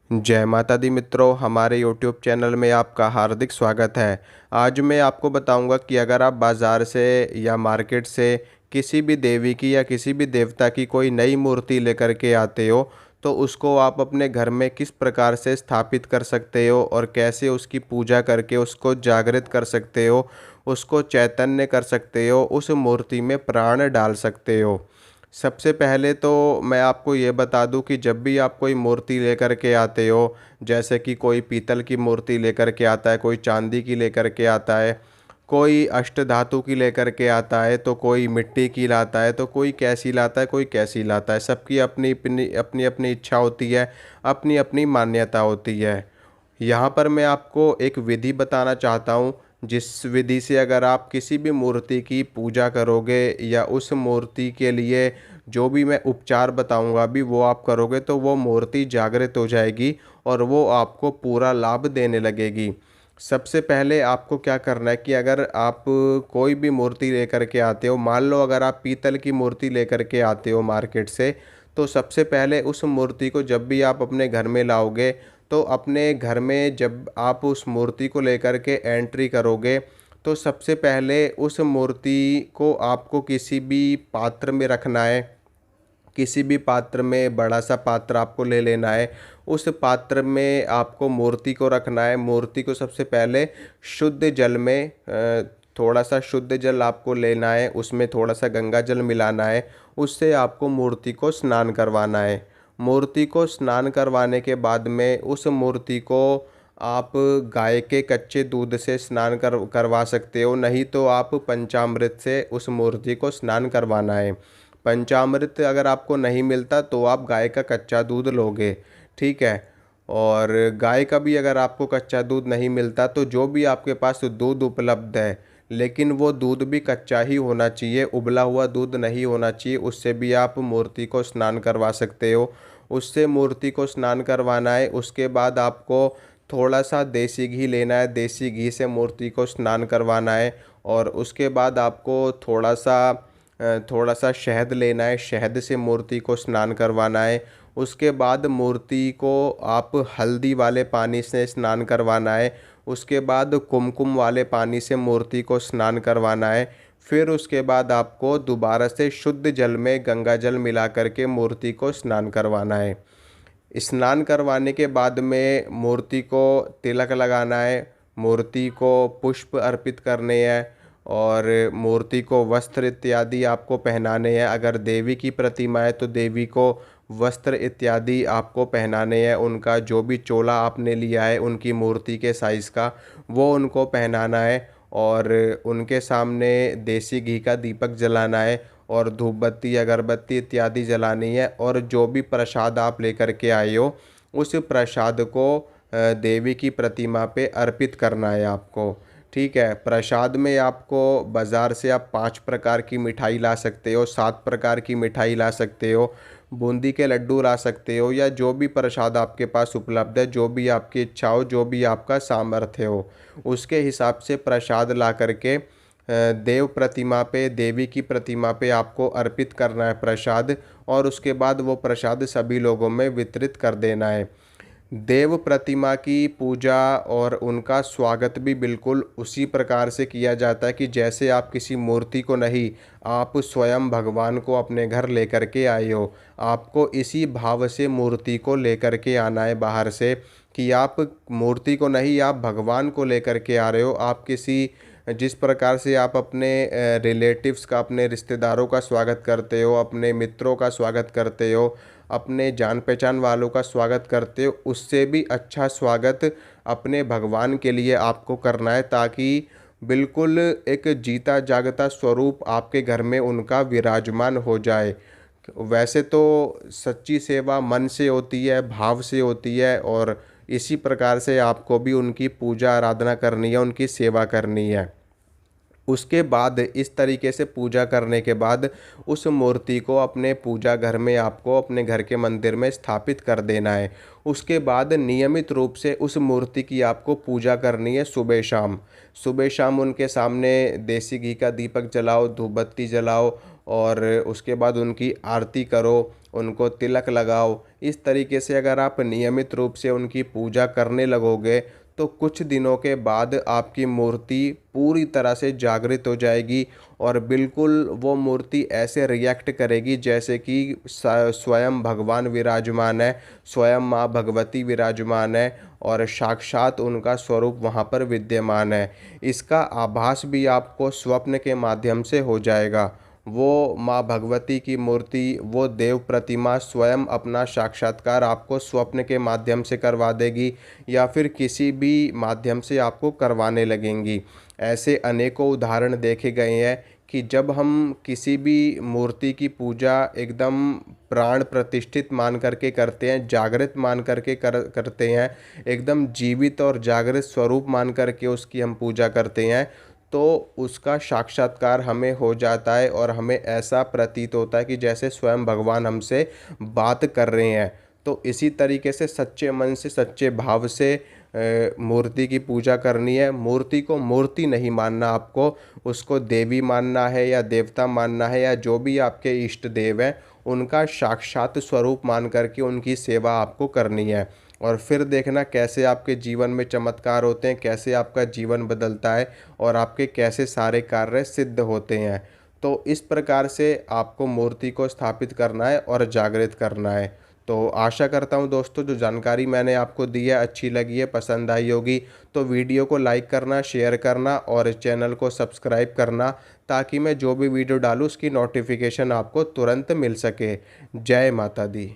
जय माता दी मित्रों, हमारे यूट्यूब चैनल में आपका हार्दिक स्वागत है। आज मैं आपको बताऊंगा कि अगर आप बाज़ार से या मार्केट से किसी भी देवी की या किसी भी देवता की कोई नई मूर्ति लेकर के आते हो, तो उसको आप अपने घर में किस प्रकार से स्थापित कर सकते हो और कैसे उसकी पूजा करके उसको जागृत कर सकते हो, उसको चैतन्य कर सकते हो, उस मूर्ति में प्राण डाल सकते हो। सबसे पहले तो मैं आपको ये बता दूं कि जब भी आप कोई मूर्ति लेकर के आते हो, जैसे कि कोई पीतल की मूर्ति लेकर के आता है, कोई चांदी की लेकर के आता है, कोई अष्टधातु की लेकर के आता है, तो कोई मिट्टी की लाता है, तो कोई कैसी लाता है, कोई कैसी लाता है। सबकी अपनी अपनी अपनी अपनी इच्छा होती है, अपनी अपनी मान्यता होती है। यहाँ पर मैं आपको एक विधि बताना चाहता हूँ, जिस विधि से अगर आप किसी भी मूर्ति की पूजा करोगे या उस मूर्ति के लिए जो भी मैं उपचार बताऊंगा अभी वो आप करोगे, तो वो मूर्ति जागृत हो जाएगी और वो आपको पूरा लाभ देने लगेगी। सबसे पहले आपको क्या करना है कि अगर आप कोई भी मूर्ति लेकर के आते हो, मान लो अगर आप पीतल की मूर्ति लेकर के आते हो मार्केट से, तो सबसे पहले उस मूर्ति को जब भी आप अपने घर में लाओगे, तो अपने घर में जब आप उस मूर्ति को लेकर के एंट्री करोगे, तो सबसे पहले उस मूर्ति को आपको किसी भी पात्र में रखना है। किसी भी पात्र में बड़ा सा पात्र आपको ले लेना है। उस पात्र में आपको मूर्ति को रखना है। मूर्ति को सबसे पहले शुद्ध जल में थोड़ा सा शुद्ध जल आपको लेना है, उसमें थोड़ा सा गंगा जल मिलाना है। उससे आपको मूर्ति को स्नान करवाना है। मूर्ति को स्नान करवाने के बाद में उस मूर्ति को आप गाय के कच्चे दूध से स्नान करवा सकते हो, नहीं तो आप पंचामृत से उस मूर्ति को स्नान करवाना है। पंचामृत अगर आपको नहीं मिलता तो आप गाय का कच्चा दूध लोगे, ठीक है। और गाय का भी अगर आपको कच्चा दूध नहीं मिलता तो जो भी आपके पास दूध उपलब्ध है, लेकिन वो दूध भी कच्चा ही होना चाहिए, उबला हुआ दूध नहीं होना चाहिए। उससे भी आप मूर्ति को स्नान करवा सकते हो। उससे मूर्ति को स्नान करवाना है। उसके बाद आपको थोड़ा सा देसी घी लेना है, देसी घी से मूर्ति को स्नान करवाना है। और उसके बाद आपको थोड़ा सा शहद लेना है, शहद से मूर्ति को स्नान करवाना है। उसके बाद मूर्ति को आप हल्दी वाले पानी से स्नान करवाना है। उसके बाद कुमकुम वाले पानी से मूर्ति को स्नान करवाना है। फिर उसके बाद आपको दोबारा से शुद्ध जल में गंगा जल मिला करके मूर्ति को स्नान करवाना है। स्नान करवाने के बाद में मूर्ति को तिलक लगाना है, मूर्ति को पुष्प अर्पित करने हैं और मूर्ति को वस्त्र इत्यादि आपको पहनाने हैं। अगर देवी की प्रतिमा है तो देवी को वस्त्र इत्यादि आपको पहनाने हैं। उनका जो भी चोला आपने लिया है उनकी मूर्ति के साइज़ का, वो उनको पहनाना है। और उनके सामने देसी घी का दीपक जलाना है और धूप बत्ती अगरबत्ती इत्यादि जलानी है। और जो भी प्रसाद आप लेकर के आए हो उस प्रसाद को देवी की प्रतिमा पे अर्पित करना है आपको, ठीक है। प्रसाद में आपको बाज़ार से आप 5 प्रकार की मिठाई ला सकते हो, 7 प्रकार की मिठाई ला सकते हो, बूंदी के लड्डू ला सकते हो, या जो भी प्रसाद आपके पास उपलब्ध है, जो भी आपकी इच्छा हो, जो भी आपका सामर्थ्य हो, उसके हिसाब से प्रसाद ला करके देव प्रतिमा पे, देवी की प्रतिमा पे आपको अर्पित करना है प्रसाद। और उसके बाद वो प्रसाद सभी लोगों में वितरित कर देना है। देव प्रतिमा की पूजा और उनका स्वागत भी बिल्कुल उसी प्रकार से किया जाता है कि जैसे आप किसी मूर्ति को नहीं, आप स्वयं भगवान को अपने घर लेकर के आए हो। आपको इसी भाव से मूर्ति को लेकर के आना है बाहर से, कि आप मूर्ति को नहीं, आप भगवान को लेकर के आ रहे हो। आप किसी जिस प्रकार से आप अपने रिलेटिव्स का, अपने रिश्तेदारों का स्वागत करते हो, अपने मित्रों का स्वागत करते हो, अपने जान पहचान वालों का स्वागत करते हो, उससे भी अच्छा स्वागत अपने भगवान के लिए आपको करना है, ताकि बिल्कुल एक जीता जागता स्वरूप आपके घर में उनका विराजमान हो जाए। वैसे तो सच्ची सेवा मन से होती है, भाव से होती है, और इसी प्रकार से आपको भी उनकी पूजा आराधना करनी है, उनकी सेवा करनी है। उसके बाद इस तरीके से पूजा करने के बाद उस मूर्ति को अपने पूजा घर में, आपको अपने घर के मंदिर में स्थापित कर देना है। उसके बाद नियमित रूप से उस मूर्ति की आपको पूजा करनी है सुबह शाम। सुबह शाम उनके सामने देसी घी का दीपक जलाओ, धूप बत्ती जलाओ और उसके बाद उनकी आरती करो। उनको तिलक लगाओ। इस तरीके से अगर आप नियमित रूप से उनकी पूजा करने लगोगे तो कुछ दिनों के बाद आपकी मूर्ति पूरी तरह से जागृत हो जाएगी और बिल्कुल वो मूर्ति ऐसे रिएक्ट करेगी जैसे कि स्वयं भगवान विराजमान है, स्वयं माँ भगवती विराजमान है और साक्षात उनका स्वरूप वहाँ पर विद्यमान है। इसका आभास भी आपको स्वप्न के माध्यम से हो जाएगा। वो माँ भगवती की मूर्ति, वो देव प्रतिमा स्वयं अपना साक्षात्कार आपको स्वप्न के माध्यम से करवा देगी या फिर किसी भी माध्यम से आपको करवाने लगेंगी। ऐसे अनेकों उदाहरण देखे गए हैं कि जब हम किसी भी मूर्ति की पूजा एकदम प्राण प्रतिष्ठित मान करके करते हैं, जागृत मान करके करते हैं, एकदम जीवित और जागृत स्वरूप मान करके उसकी हम पूजा करते हैं, तो उसका साक्षात्कार हमें हो जाता है और हमें ऐसा प्रतीत होता है कि जैसे स्वयं भगवान हमसे बात कर रहे हैं। तो इसी तरीके से सच्चे मन से, सच्चे भाव से मूर्ति की पूजा करनी है। मूर्ति को मूर्ति नहीं मानना, आपको उसको देवी मानना है या देवता मानना है या जो भी आपके इष्ट देव हैं उनका साक्षात स्वरूप मान करके उनकी सेवा आपको करनी है। और फिर देखना कैसे आपके जीवन में चमत्कार होते हैं, कैसे आपका जीवन बदलता है और आपके कैसे सारे कार्य सिद्ध होते हैं। तो इस प्रकार से आपको मूर्ति को स्थापित करना है और जागृत करना है। तो आशा करता हूँ दोस्तों जो जानकारी मैंने आपको दी है अच्छी लगी है, पसंद आई होगी। तो वीडियो को लाइक करना, शेयर करना और चैनल को सब्सक्राइब करना ताकि मैं जो भी वीडियो डालूँ उसकी नोटिफिकेशन आपको तुरंत मिल सके। जय माता दी।